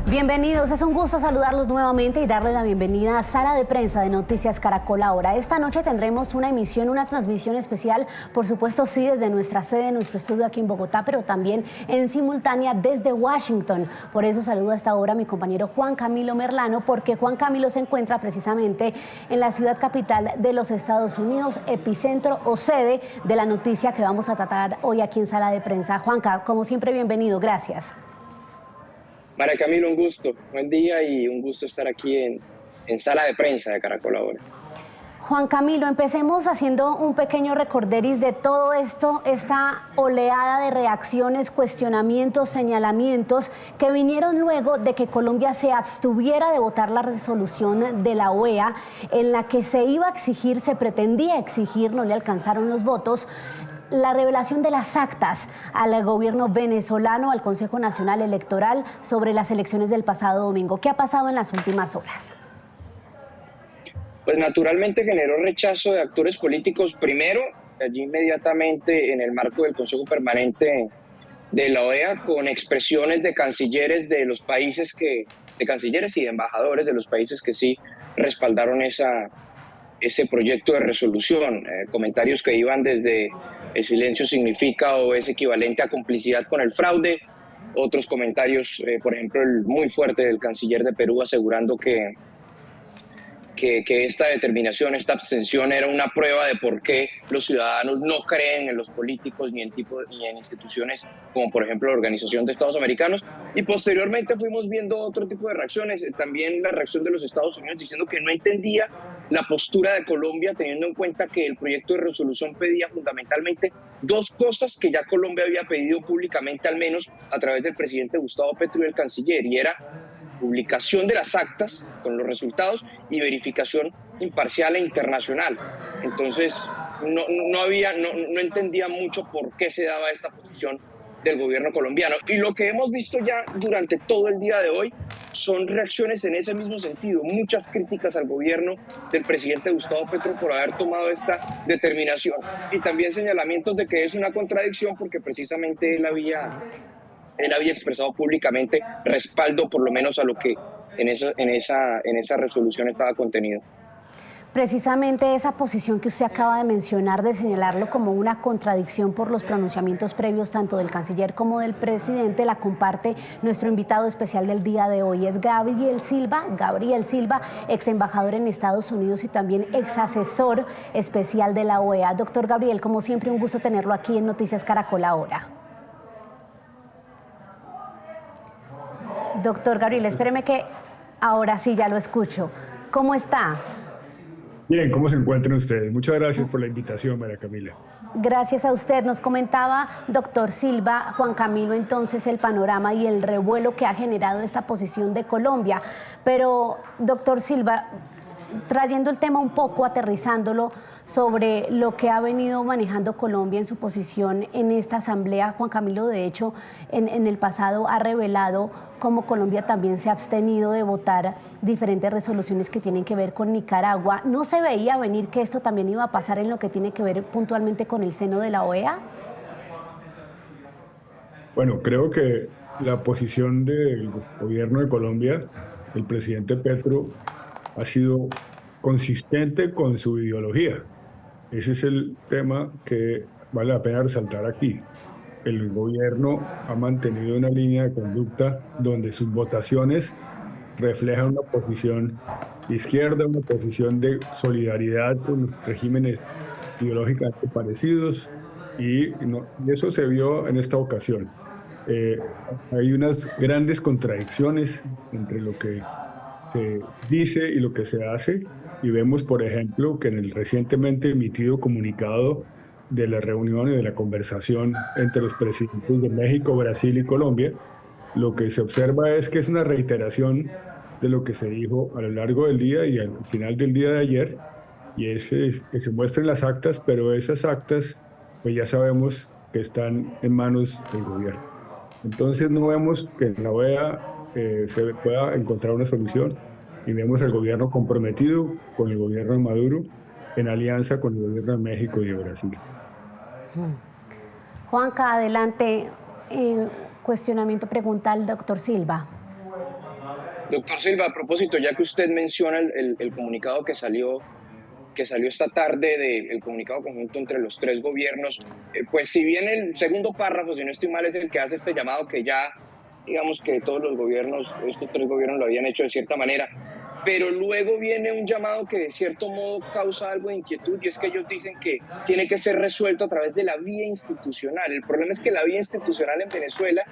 Bienvenidos, es un gusto saludarlos nuevamente y darles la bienvenida a Sala de Prensa de Noticias Caracol Ahora. Esta noche tendremos una emisión, una transmisión especial, por supuesto sí desde nuestra sede, nuestro estudio aquí en Bogotá, pero también en simultánea desde Washington. Por eso saludo hasta ahora a mi compañero Juan Camilo Merlano, porque Juan Camilo se encuentra precisamente en la ciudad capital de los Estados Unidos, epicentro o sede de la noticia que vamos a tratar hoy aquí en Sala de Prensa. Juanca, como siempre, bienvenido, gracias. María Camilo, un gusto, buen día y un gusto estar aquí en Sala de Prensa de Caracol Ahora. Juan Camilo, empecemos haciendo un pequeño recorderis de todo esto, esta oleada de reacciones, cuestionamientos, señalamientos que vinieron luego de que Colombia se abstuviera de votar la resolución de la OEA en la que se iba a exigir, se pretendía exigir, no le alcanzaron los votos, la revelación de las actas al gobierno venezolano, al Consejo Nacional Electoral sobre las elecciones del pasado domingo. ¿Qué ha pasado en las últimas horas? Pues naturalmente generó rechazo de actores políticos, primero, allí inmediatamente en el marco del Consejo Permanente de la OEA, con expresiones de cancilleres de los países de cancilleres y de embajadores de los países que sí respaldaron ese proyecto de resolución, comentarios que iban desde el silencio significa o es equivalente a complicidad con el fraude, otros comentarios, por ejemplo, el muy fuerte del canciller de Perú asegurando que esta determinación, esta abstención era una prueba de por qué los ciudadanos no creen en los políticos ni en instituciones como por ejemplo la Organización de Estados Americanos. Y posteriormente fuimos viendo otro tipo de reacciones, también la reacción de los Estados Unidos diciendo que no entendía la postura de Colombia, teniendo en cuenta que el proyecto de resolución pedía fundamentalmente dos cosas que ya Colombia había pedido públicamente, al menos a través del presidente Gustavo Petro y el canciller, y era publicación de las actas con los resultados y verificación imparcial e internacional. Entonces no entendía mucho por qué se daba esta posición del gobierno colombiano. Y lo que hemos visto ya durante todo el día de hoy son reacciones en ese mismo sentido, muchas críticas al gobierno del presidente Gustavo Petro por haber tomado esta determinación y también señalamientos de que es una contradicción porque precisamente él había expresado públicamente respaldo por lo menos a lo que en esa resolución estaba contenido. Precisamente esa posición que usted acaba de mencionar, de señalarlo como una contradicción por los pronunciamientos previos tanto del canciller como del presidente, la comparte nuestro invitado especial del día de hoy. Es Gabriel Silva, ex embajador en Estados Unidos y también ex asesor especial de la OEA. Doctor Gabriel, como siempre, un gusto tenerlo aquí en Noticias Caracol Ahora. Doctor Gabriel, espéreme que ahora sí ya lo escucho. ¿Cómo está? Bien, ¿cómo se encuentran ustedes? Muchas gracias por la invitación, María Camila. Gracias a usted. Nos comentaba, doctor Silva, Juan Camilo, entonces el panorama y el revuelo que ha generado esta posición de Colombia. Pero, doctor Silva, trayendo el tema un poco, aterrizándolo sobre lo que ha venido manejando Colombia en su posición en esta asamblea, Juan Camilo, de hecho, en el pasado ha revelado cómo Colombia también se ha abstenido de votar diferentes resoluciones que tienen que ver con Nicaragua. ¿No se veía venir que esto también iba a pasar en lo que tiene que ver puntualmente con el seno de la OEA? Bueno, creo que la posición del gobierno de Colombia, el presidente Petro, ha sido consistente con su ideología. Ese es el tema que vale la pena resaltar aquí. El gobierno ha mantenido una línea de conducta donde sus votaciones reflejan una posición de izquierda, una posición de solidaridad con regímenes ideológicamente parecidos y eso se vio en esta ocasión. Hay unas grandes contradicciones entre lo que se dice y lo que se hace, y vemos, por ejemplo, que en el recientemente emitido comunicado de la reunión y de la conversación entre los presidentes de México, Brasil y Colombia, lo que se observa es que es una reiteración de lo que se dijo a lo largo del día y al final del día de ayer, y es que se muestren las actas, pero esas actas pues ya sabemos que están en manos del gobierno. Entonces no vemos que en la OEA se pueda encontrar una solución y vemos al gobierno comprometido con el gobierno de Maduro en alianza con el gobierno de México y de Brasil. Juanca, adelante. Cuestionamiento, pregunta al doctor Silva. Doctor Silva, a propósito, ya que usted menciona el comunicado que salió esta tarde, el comunicado conjunto entre los tres gobiernos, pues si bien el segundo párrafo, si no estoy mal, es el que hace este llamado que ya, digamos que todos los gobiernos, estos tres gobiernos lo habían hecho de cierta manera, pero luego viene un llamado que de cierto modo causa algo de inquietud, y es que ellos dicen que tiene que ser resuelto a través de la vía institucional. El problema es que la vía institucional en Venezuela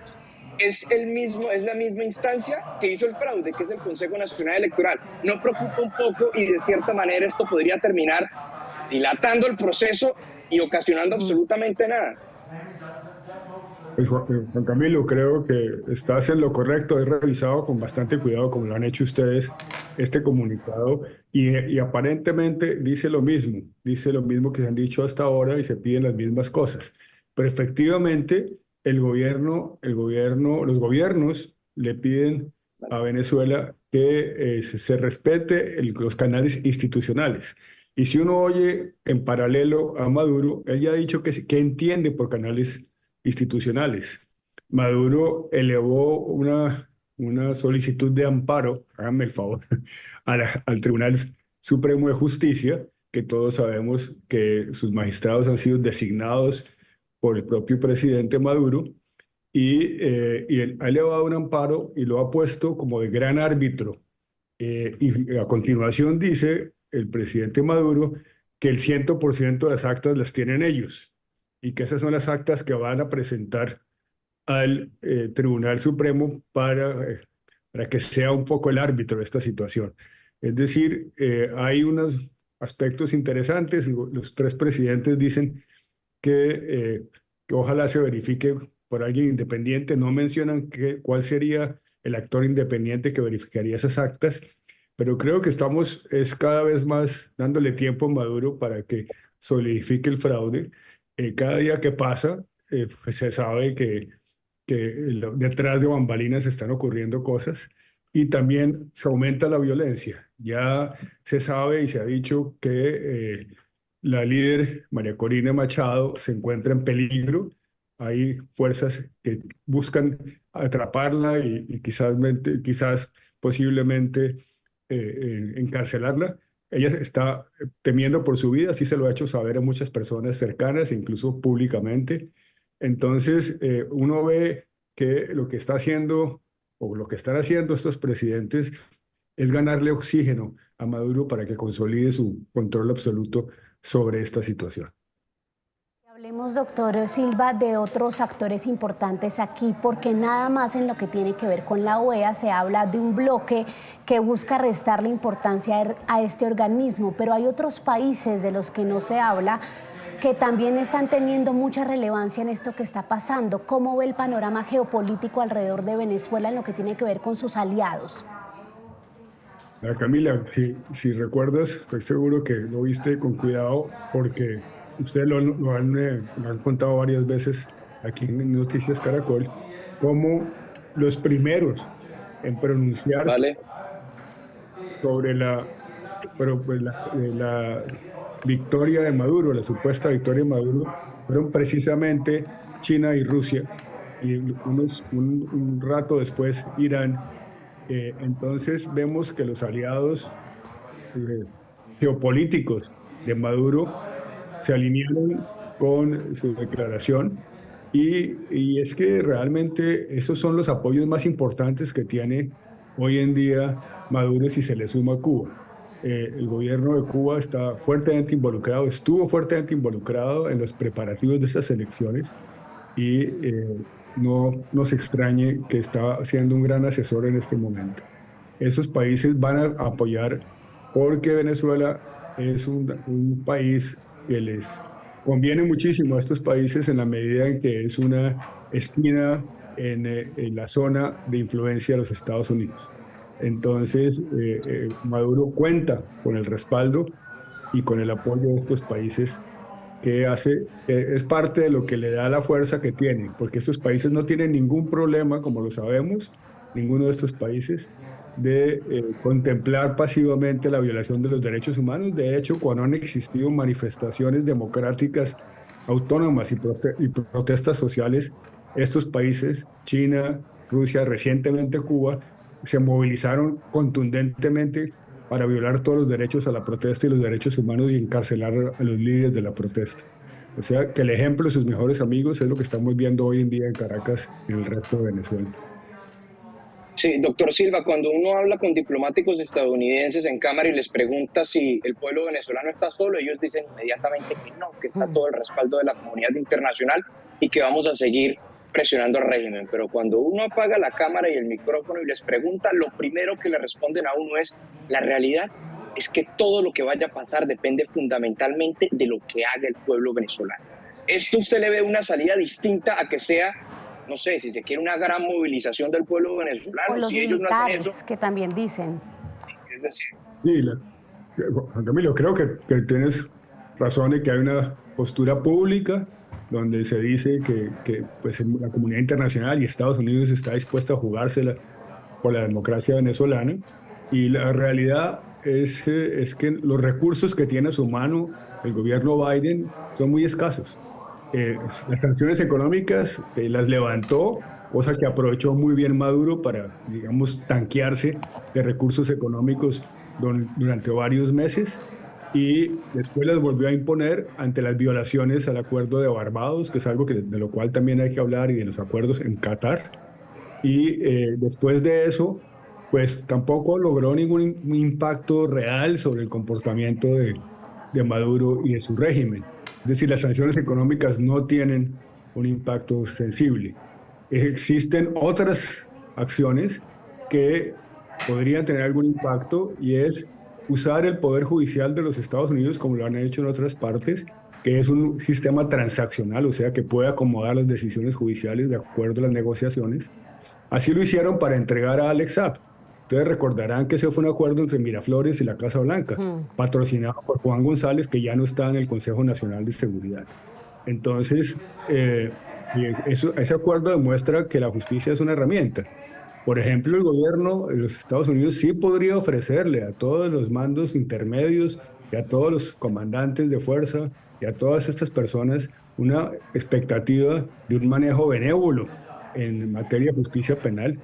es la misma instancia que hizo el fraude, que es el Consejo Nacional Electoral. ¿No preocupa un poco y de cierta manera esto podría terminar dilatando el proceso y ocasionando absolutamente nada? Pues, Juan Camilo, creo que estás en lo correcto. He revisado con bastante cuidado, como lo han hecho ustedes, este comunicado y aparentemente dice lo mismo que se han dicho hasta ahora y se piden las mismas cosas. Pero efectivamente, los gobiernos le piden a Venezuela que se respete los canales institucionales. Y si uno oye en paralelo a Maduro, él ya ha dicho que entiende por canales institucionales. Maduro elevó una solicitud de amparo, háganme el favor, al Tribunal Supremo de Justicia, que todos sabemos que sus magistrados han sido designados por el propio presidente Maduro, y él ha elevado un amparo y lo ha puesto como de gran árbitro. Y a continuación dice el presidente Maduro que el 100% de las actas las tienen ellos y que esas son las actas que van a presentar al Tribunal Supremo para que sea un poco el árbitro de esta situación. Es decir, hay unos aspectos interesantes. Los tres presidentes dicen que ojalá se verifique por alguien independiente. No mencionan cuál sería el actor independiente que verificaría esas actas, pero creo que estamos cada vez más dándole tiempo a Maduro para que solidifique el fraude. Cada día que pasa, pues se sabe que detrás de bambalinas están ocurriendo cosas y también se aumenta la violencia. Ya se sabe y se ha dicho que la líder María Corina Machado se encuentra en peligro. Hay fuerzas que buscan atraparla y quizás posiblemente encarcelarla. Ella está temiendo por su vida, así se lo ha hecho saber a muchas personas cercanas, incluso públicamente. Entonces, uno ve que lo que está haciendo o lo que están haciendo estos presidentes es ganarle oxígeno a Maduro para que consolide su control absoluto sobre esta situación. Hablemos, doctor Silva, de otros actores importantes aquí, porque nada más en lo que tiene que ver con la OEA se habla de un bloque que busca restarle importancia a este organismo, pero hay otros países de los que no se habla que también están teniendo mucha relevancia en esto que está pasando. ¿Cómo ve el panorama geopolítico alrededor de Venezuela en lo que tiene que ver con sus aliados? Camila, si recuerdas, estoy seguro que lo viste con cuidado porque ustedes lo han contado varias veces aquí en Noticias Caracol, como los primeros en pronunciar sobre la victoria de Maduro, la supuesta victoria de Maduro, fueron precisamente China y Rusia, y un rato después Irán. Entonces vemos que los aliados geopolíticos de Maduro se alinearon con su declaración y es que realmente esos son los apoyos más importantes que tiene hoy en día Maduro si se le suma a Cuba. El gobierno de Cuba está fuertemente involucrado, estuvo fuertemente involucrado en los preparativos de estas elecciones y no nos extrañe que está siendo un gran asesor en este momento. Esos países van a apoyar porque Venezuela es un país que les conviene muchísimo a estos países en la medida en que es una esquina en la zona de influencia de los Estados Unidos. Entonces, Maduro cuenta con el respaldo y con el apoyo de estos países que es parte de lo que le da la fuerza que tiene, porque estos países no tienen ningún problema, como lo sabemos, ninguno de estos países, de contemplar pasivamente la violación de los derechos humanos. De hecho, cuando han existido manifestaciones democráticas autónomas y protestas sociales, estos países, China, Rusia, recientemente Cuba, se movilizaron contundentemente para violar todos los derechos a la protesta y los derechos humanos y encarcelar a los líderes de la protesta. O sea, que el ejemplo de sus mejores amigos es lo que estamos viendo hoy en día en Caracas y en el resto de Venezuela. Sí, doctor Silva, cuando uno habla con diplomáticos estadounidenses en cámara y les pregunta si el pueblo venezolano está solo, ellos dicen inmediatamente que no, que está todo el respaldo de la comunidad internacional y que vamos a seguir presionando al régimen. Pero cuando uno apaga la cámara y el micrófono y les pregunta, lo primero que le responden a uno es: la realidad es que todo lo que vaya a pasar depende fundamentalmente de lo que haga el pueblo venezolano. ¿Esto usted le ve una salida distinta a que sea, no sé, si se quiere, una gran movilización del pueblo venezolano? O los si ellos militares, no hacen eso, que también dicen. es decir, Sí, Juan Camilo, creo que tienes razón en que hay una postura pública donde se dice que pues, la comunidad internacional y Estados Unidos está dispuesta a jugársela por la democracia venezolana, y la realidad es que los recursos que tiene a su mano el gobierno Biden son muy escasos. Las sanciones económicas las levantó, cosa que aprovechó muy bien Maduro para, digamos, tanquearse de recursos económicos durante varios meses, y después las volvió a imponer ante las violaciones al acuerdo de Barbados, que es algo de lo cual también hay que hablar, y de los acuerdos en Qatar. Y después de eso, pues tampoco logró ningún impacto real sobre el comportamiento de Maduro y de su régimen. Es decir, las sanciones económicas no tienen un impacto sensible. Existen otras acciones que podrían tener algún impacto, y es usar el Poder Judicial de los Estados Unidos, como lo han hecho en otras partes, que es un sistema transaccional, o sea, que puede acomodar las decisiones judiciales de acuerdo a las negociaciones. Así lo hicieron para entregar a Alex Saab. Ustedes recordarán que ese fue un acuerdo entre Miraflores y la Casa Blanca, patrocinado por Juan González, que ya no está en el Consejo Nacional de Seguridad. Entonces, ese acuerdo demuestra que la justicia es una herramienta. Por ejemplo, el gobierno de los Estados Unidos sí podría ofrecerle a todos los mandos intermedios y a todos los comandantes de fuerza y a todas estas personas una expectativa de un manejo benévolo en materia de justicia penal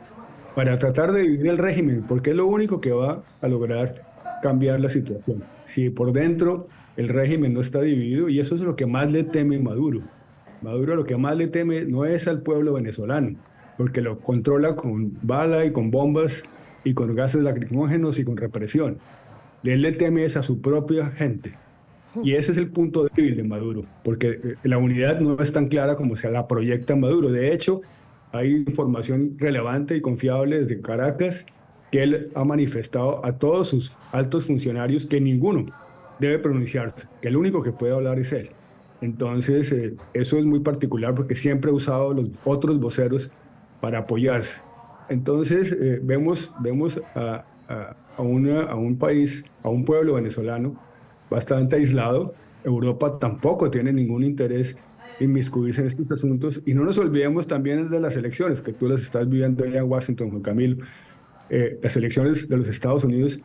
para tratar de dividir el régimen, porque es lo único que va a lograr cambiar la situación. Si por dentro el régimen no está dividido, y eso es lo que más le teme Maduro. Maduro lo que más le teme no es al pueblo venezolano, porque lo controla con bala y con bombas y con gases lacrimógenos y con represión. Él le teme es a su propia gente. Y ese es el punto débil de Maduro, porque la unidad no es tan clara como se la proyecta Maduro. De hecho, hay información relevante y confiable desde Caracas que él ha manifestado a todos sus altos funcionarios que ninguno debe pronunciarse, que el único que puede hablar es él. Entonces, eso es muy particular porque siempre ha usado los otros voceros para apoyarse. Entonces, vemos a un país, a un pueblo venezolano bastante aislado. Europa tampoco tiene ningún interés en inmiscuirse en estos asuntos, y no nos olvidemos también de las elecciones, que tú las estás viviendo allá en Washington, Juan Camilo. Las elecciones de los Estados Unidos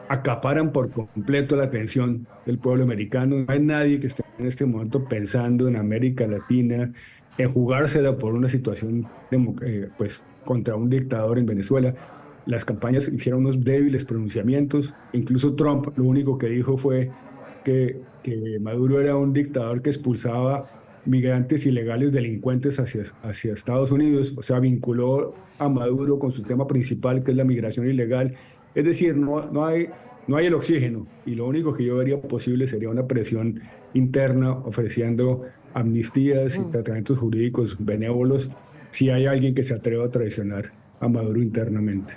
acaparan por completo la atención del pueblo americano. No hay nadie que esté en este momento pensando en América Latina, en jugársela por una situación pues, contra un dictador en Venezuela. Las campañas hicieron unos débiles pronunciamientos. Incluso Trump lo único que dijo fue que Maduro era un dictador que expulsaba migrantes ilegales, delincuentes hacia Estados Unidos. O sea, vinculó a Maduro con su tema principal, que es la migración ilegal. Es decir, no hay el oxígeno, y lo único que yo vería posible sería una presión interna ofreciendo amnistías y tratamientos jurídicos benévolos si hay alguien que se atreva a traicionar a Maduro internamente.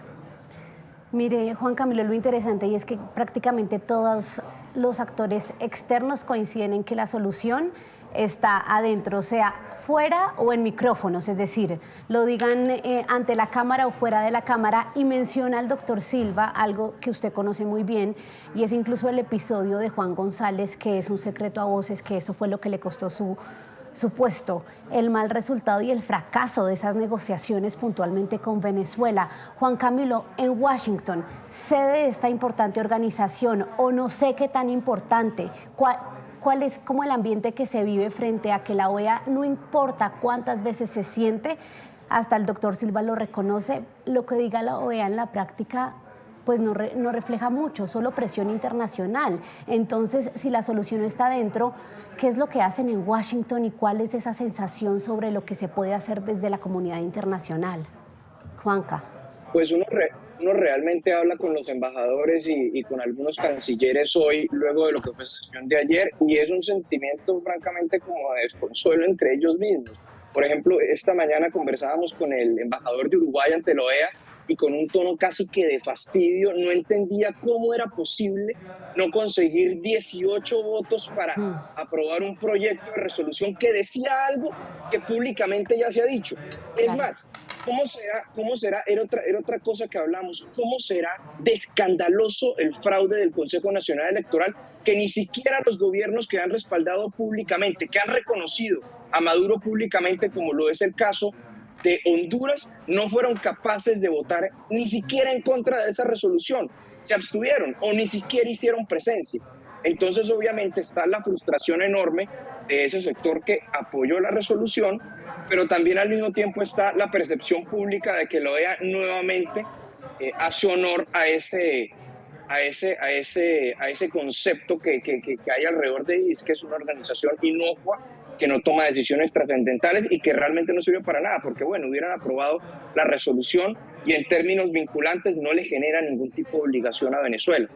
Mire, Juan Camilo, lo interesante y es que prácticamente todos los actores externos coinciden en que la solución está adentro, o sea, fuera o en micrófonos, es decir, lo digan ante la cámara o fuera de la cámara. Y menciona al doctor Silva algo que usted conoce muy bien, y es incluso el episodio de Juan González, que es un secreto a voces, que eso fue lo que le costó su puesto, el mal resultado y el fracaso de esas negociaciones puntualmente con Venezuela. Juan Camilo, en Washington, sede de esta importante organización, o no sé qué tan importante, ¿cuál es como el ambiente que se vive frente a que la OEA, no importa cuántas veces se siente, hasta el doctor Silva lo reconoce, lo que diga la OEA en la práctica pues no refleja mucho, solo presión internacional. Entonces, si la solución no está dentro, ¿qué es lo que hacen en Washington y cuál es esa sensación sobre lo que se puede hacer desde la comunidad internacional? Juanca. Pues uno realmente habla con los embajadores y con algunos cancilleres hoy, luego de lo que fue la sesión de ayer, y es un sentimiento francamente como de desconsuelo entre ellos mismos. Por ejemplo, esta mañana conversábamos con el embajador de Uruguay ante la OEA y con un tono casi que de fastidio, no entendía cómo era posible no conseguir 18 votos para aprobar un proyecto de resolución que decía algo que públicamente ya se ha dicho. Es más, ¿cómo será? Era otra cosa que hablamos. ¿Cómo será de escandaloso el fraude del Consejo Nacional Electoral que ni siquiera los gobiernos que han respaldado públicamente, que han reconocido a Maduro públicamente, como lo es el caso de Honduras, no fueron capaces de votar ni siquiera en contra de esa resolución? Se abstuvieron o ni siquiera hicieron presencia. Entonces, obviamente, está la frustración enorme de ese sector que apoyó la resolución, pero también al mismo tiempo está la percepción pública de que la OEA nuevamente hace honor a ese concepto que hay alrededor de ella, que es una organización inocua, que no toma decisiones trascendentales y que realmente no sirve para nada, porque bueno, hubieran aprobado la resolución y en términos vinculantes no le genera ningún tipo de obligación a Venezuela.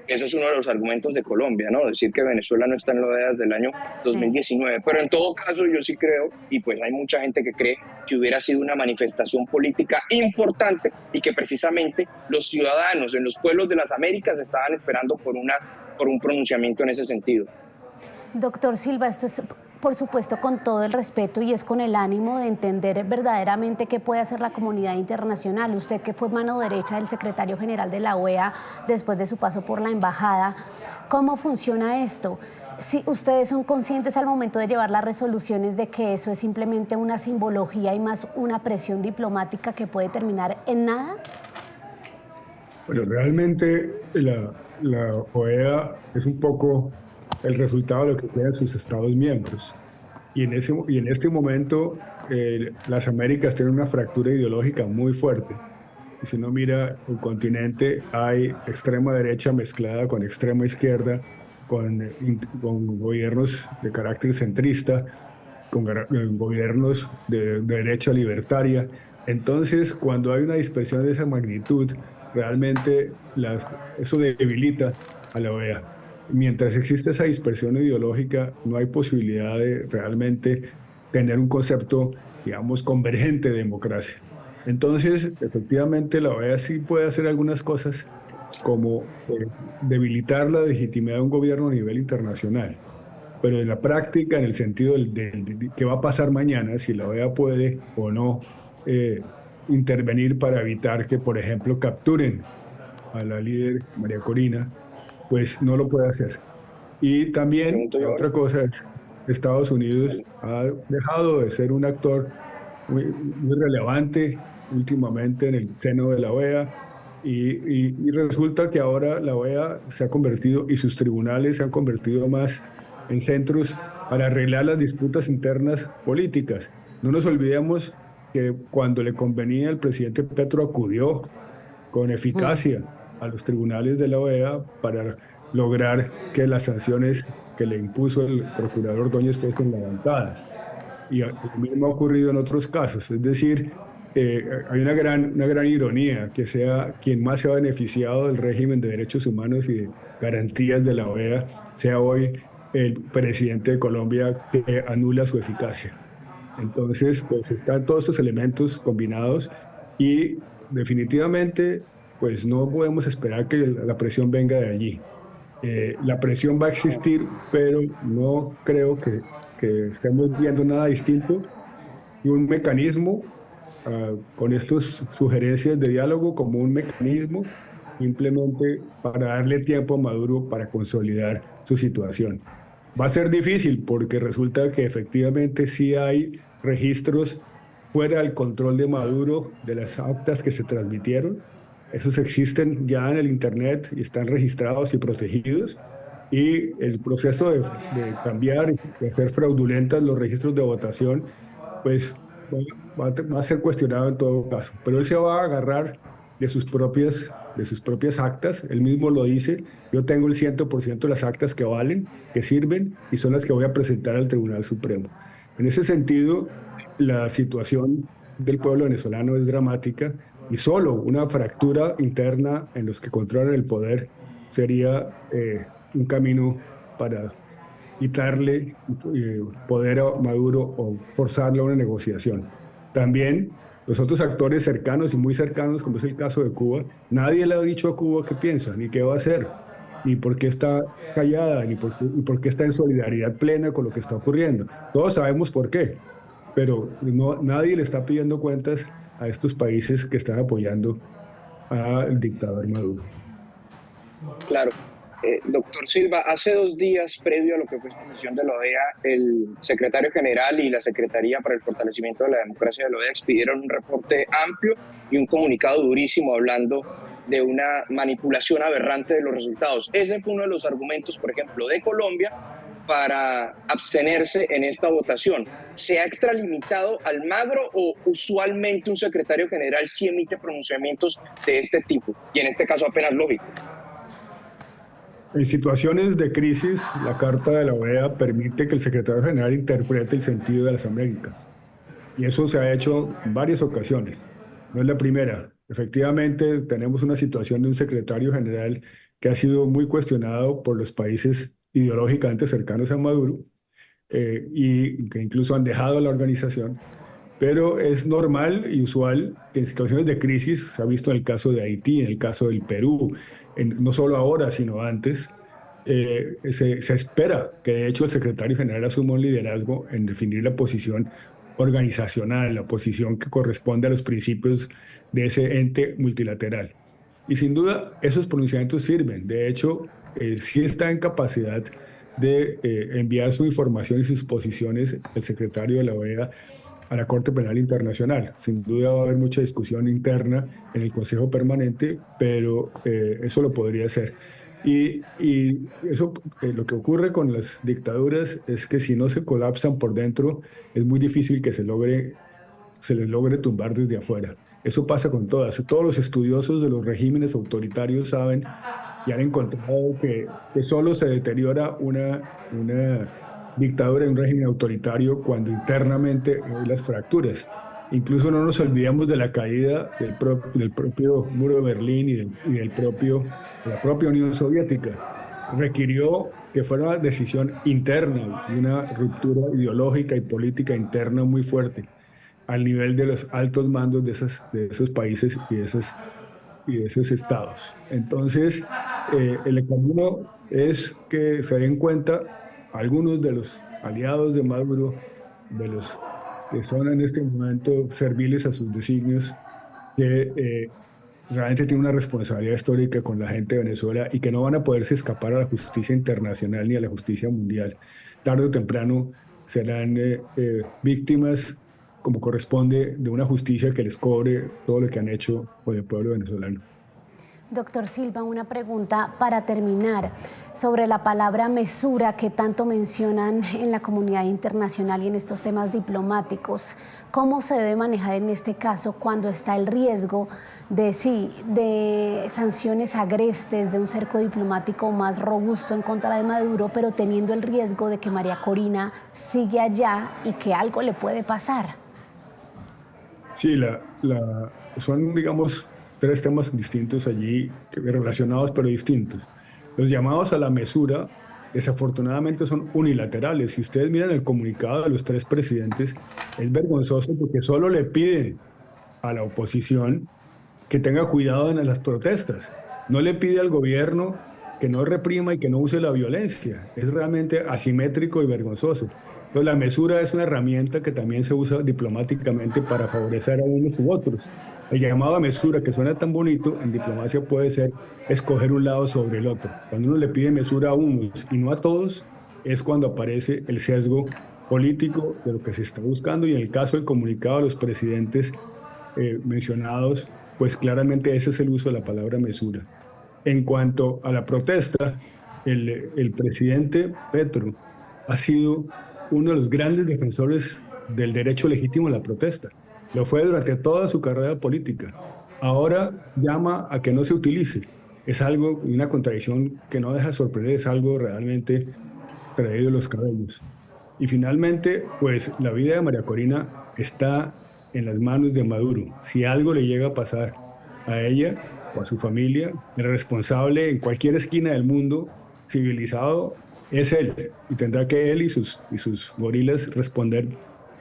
Eso es uno de los argumentos de Colombia, ¿no? Decir que Venezuela no está en la OEA desde el año 2019. Pero en todo caso yo sí creo, y pues hay mucha gente que cree, que hubiera sido una manifestación política importante y que precisamente los ciudadanos en los pueblos de las Américas estaban esperando por un pronunciamiento en ese sentido. Doctor Silva, esto es por supuesto con todo el respeto y es con el ánimo de entender verdaderamente qué puede hacer la comunidad internacional. Usted que fue mano derecha del secretario general de la OEA después de su paso por la embajada, ¿cómo funciona esto? Si ustedes son conscientes al momento de llevar las resoluciones de que eso es simplemente una simbología y más una presión diplomática que puede terminar en nada. Bueno, realmente la OEA es un poco el resultado de lo que quieren sus Estados miembros. Y en este momento las Américas tienen una fractura ideológica muy fuerte. Y si uno mira el continente, hay extrema derecha mezclada con extrema izquierda, con gobiernos de carácter centrista, con gobiernos de derecha libertaria. Entonces, cuando hay una dispersión de esa magnitud, realmente eso debilita a la OEA. Mientras existe esa dispersión ideológica, no hay posibilidad de realmente tener un concepto, digamos, convergente de democracia. Entonces, efectivamente, la OEA sí puede hacer algunas cosas como debilitar la legitimidad de un gobierno a nivel internacional. Pero en la práctica, en el sentido de qué va a pasar mañana, si la OEA puede o no intervenir para evitar que, por ejemplo, capturen a la líder María Corina, pues no lo puede hacer. Y también otra cosa es, Estados Unidos ha dejado de ser un actor muy relevante últimamente en el seno de la OEA y resulta que ahora la OEA se ha convertido y sus tribunales se han convertido más en centros para arreglar las disputas internas políticas. No nos olvidemos que cuando le convenía el presidente Petro acudió con eficacia a los tribunales de la OEA para lograr que las sanciones que le impuso el procurador Ordóñez fuesen levantadas. Y lo mismo ha ocurrido en otros casos. Es decir, hay una gran ironía que sea quien más se ha beneficiado del régimen de derechos humanos y de garantías de la OEA, sea hoy el presidente de Colombia que anula su eficacia. Entonces, pues están todos estos elementos combinados y definitivamente pues no podemos esperar que la presión venga de allí. La presión va a existir, pero no creo que estemos viendo nada distinto y un mecanismo con estas sugerencias de diálogo como un mecanismo simplemente para darle tiempo a Maduro para consolidar su situación. Va a ser difícil porque resulta que efectivamente sí hay registros fuera del control de Maduro de las actas que se transmitieron. Esos existen ya en el Internet y están registrados y protegidos. Y el proceso de cambiar y de hacer fraudulentas los registros de votación, pues va a ser cuestionado en todo caso, pero él se va a agarrar de sus propias actas. Él mismo lo dice: yo tengo el 100% de las actas que valen, que sirven, y son las que voy a presentar al Tribunal Supremo. En ese sentido, la situación del pueblo venezolano es dramática, y solo una fractura interna en los que controlan el poder sería un camino para quitarle poder a Maduro o forzarle a una negociación. También los otros actores cercanos y muy cercanos, como es el caso de Cuba, nadie le ha dicho a Cuba qué piensa, ni qué va a hacer, ni por qué está callada, ni por qué está en solidaridad plena con lo que está ocurriendo. Todos sabemos por qué, pero no, nadie le está pidiendo cuentas a estos países que están apoyando al dictador Maduro. Claro. Doctor Silva, hace 2 días, previo a lo que fue esta sesión de la OEA, el secretario general y la Secretaría para el Fortalecimiento de la Democracia de la OEA expidieron un reporte amplio y un comunicado durísimo hablando de una manipulación aberrante de los resultados. Ese fue uno de los argumentos, por ejemplo, de Colombia para abstenerse en esta votación. ¿Se ha extralimitado Almagro o usualmente un secretario general sí emite pronunciamientos de este tipo? Y en este caso apenas lógico. En situaciones de crisis, la Carta de la OEA permite que el secretario general interprete el sentido de las Américas. Y eso se ha hecho en varias ocasiones. No es la primera. Efectivamente, tenemos una situación de un secretario general que ha sido muy cuestionado por los países ideológicamente cercanos a Maduro, y que incluso han dejado la organización. Pero es normal y usual que en situaciones de crisis, se ha visto en el caso de Haití, en el caso del Perú, no solo ahora, sino antes, se espera que de hecho el secretario general asuma un liderazgo en definir la posición organizacional, la posición que corresponde a los principios de ese ente multilateral. Y sin duda esos pronunciamientos sirven. De hecho, sí está en capacidad de enviar su información y sus posiciones el secretario de la OEA a la Corte Penal Internacional. Sin duda va a haber mucha discusión interna en el Consejo Permanente, pero eso lo podría hacer. Y eso, lo que ocurre con las dictaduras es que si no se colapsan por dentro, es muy difícil que se les logre tumbar desde afuera. Eso pasa con todas. Todos los estudiosos de los regímenes autoritarios saben y han encontrado que solo se deteriora una dictadura, un régimen autoritario, cuando internamente hay las fracturas. Incluso no nos olvidemos de la caída del propio muro de Berlín y de la propia Unión Soviética. Requirió que fuera una decisión interna y una ruptura ideológica y política interna muy fuerte al nivel de los altos mandos de esos países y de esos estados. Entonces, el camino es que se den cuenta algunos de los aliados de Maduro, de los que son en este momento serviles a sus designios, que realmente tienen una responsabilidad histórica con la gente de Venezuela y que no van a poderse escapar a la justicia internacional ni a la justicia mundial. Tarde o temprano serán víctimas, como corresponde, de una justicia que les cobre todo lo que han hecho por el pueblo venezolano. Doctor Silva, una pregunta para terminar sobre la palabra mesura que tanto mencionan en la comunidad internacional y en estos temas diplomáticos. ¿Cómo se debe manejar en este caso cuando está el riesgo de sanciones agrestes, de un cerco diplomático más robusto en contra de Maduro, pero teniendo el riesgo de que María Corina sigue allá y que algo le puede pasar? Sí, son, digamos, 3 temas distintos allí, relacionados pero distintos. Los llamados a la mesura, desafortunadamente, son unilaterales. Si ustedes miran el comunicado de los 3 presidentes, es vergonzoso porque solo le piden a la oposición que tenga cuidado en las protestas. No le pide al gobierno que no reprima y que no use la violencia. Es realmente asimétrico y vergonzoso. Entonces, la mesura es una herramienta que también se usa diplomáticamente para favorecer a unos u otros. El llamado a mesura, que suena tan bonito, en diplomacia puede ser escoger un lado sobre el otro. Cuando uno le pide mesura a unos y no a todos, es cuando aparece el sesgo político de lo que se está buscando. Y en el caso del comunicado de los presidentes mencionados, pues claramente ese es el uso de la palabra mesura. En cuanto a la protesta, el presidente Petro ha sido uno de los grandes defensores del derecho legítimo a la protesta. Lo fue durante toda su carrera política. Ahora llama a que no se utilice. Es algo, una contradicción que no deja sorprender, es algo realmente traído de los cabellos. Y finalmente, pues la vida de María Corina está en las manos de Maduro. Si algo le llega a pasar a ella o a su familia, el responsable en cualquier esquina del mundo civilizado es él. Y tendrá que él y sus gorilas responder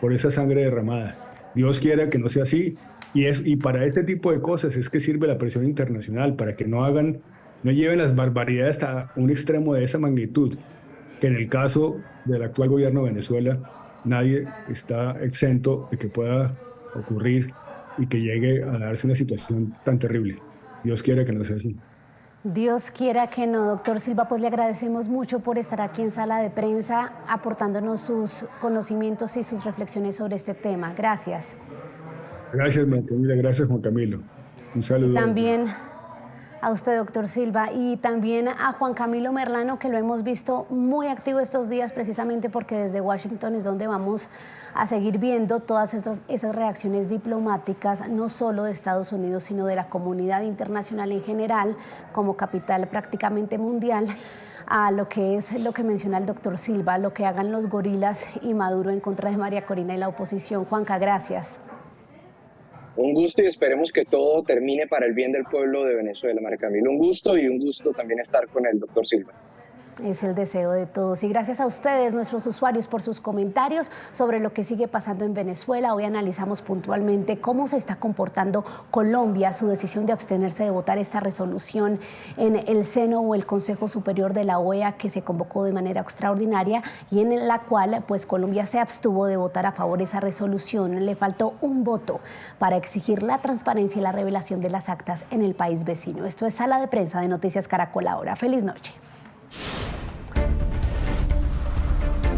por esa sangre derramada. Dios quiera que no sea así. Y para este tipo de cosas es que sirve la presión internacional, para que no lleven las barbaridades hasta un extremo de esa magnitud, que en el caso del actual gobierno de Venezuela nadie está exento de que pueda ocurrir y que llegue a darse una situación tan terrible. Dios quiera que no sea así. Dios quiera que no, doctor Silva, pues le agradecemos mucho por estar aquí en Sala de Prensa aportándonos sus conocimientos y sus reflexiones sobre este tema. Gracias. Gracias, María Camila. Gracias, Juan Camilo. Un saludo. Y también a usted, doctor Silva, y también a Juan Camilo Merlano, que lo hemos visto muy activo estos días precisamente porque desde Washington es donde vamos a seguir viendo todas esas reacciones diplomáticas, no solo de Estados Unidos, sino de la comunidad internacional en general, como capital prácticamente mundial, a lo que es lo que menciona el doctor Silva, lo que hagan los gorilas y Maduro en contra de María Corina y la oposición. Juanca, gracias. Un gusto y esperemos que todo termine para el bien del pueblo de Venezuela, María Camila. Un gusto y un gusto también estar con el doctor Silva. Es el deseo de todos. Y gracias a ustedes, nuestros usuarios, por sus comentarios sobre lo que sigue pasando en Venezuela. Hoy analizamos puntualmente cómo se está comportando Colombia, su decisión de abstenerse de votar esta resolución en el seno o el Consejo Superior de la OEA, que se convocó de manera extraordinaria y en la cual pues Colombia se abstuvo de votar a favor de esa resolución. Le faltó un voto para exigir la transparencia y la revelación de las actas en el país vecino. Esto es Sala de Prensa de Noticias Caracol Ahora. Feliz noche.